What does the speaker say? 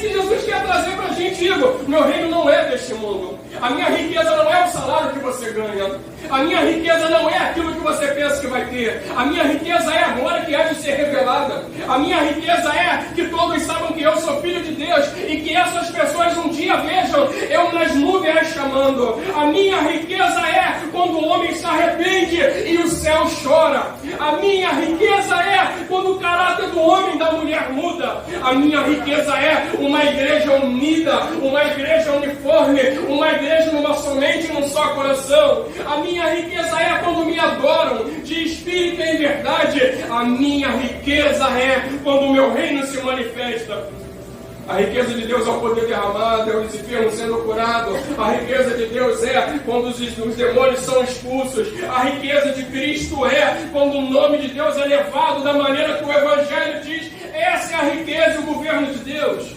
que Jesus quer trazer para a gente, Igor. Meu reino não é deste mundo. A minha riqueza não é o salário que você ganha. A minha riqueza não é aquilo que você pensa que vai ter. A minha riqueza é a glória que há de ser revelada. A minha riqueza é que todos saibam que eu sou filho de Deus e que essas pessoas um dia vejam eu nas nuvens chamando. A minha riqueza é quando o homem se arrepende e o céu chora. A minha riqueza é quando o caráter do homem e da mulher muda. A minha riqueza é uma igreja unida, uma igreja uniforme, uma igreja numa somente, num só coração. A minha riqueza é quando me adoram de espírito e em verdade. A minha riqueza é quando o meu reino se manifesta. A riqueza de Deus é o poder derramado, é os enfermos sendo curados. A riqueza de Deus é quando os demônios são expulsos. A riqueza de Cristo é quando o nome de Deus é levado da maneira que o Evangelho diz. Essa é a riqueza e o governo de Deus.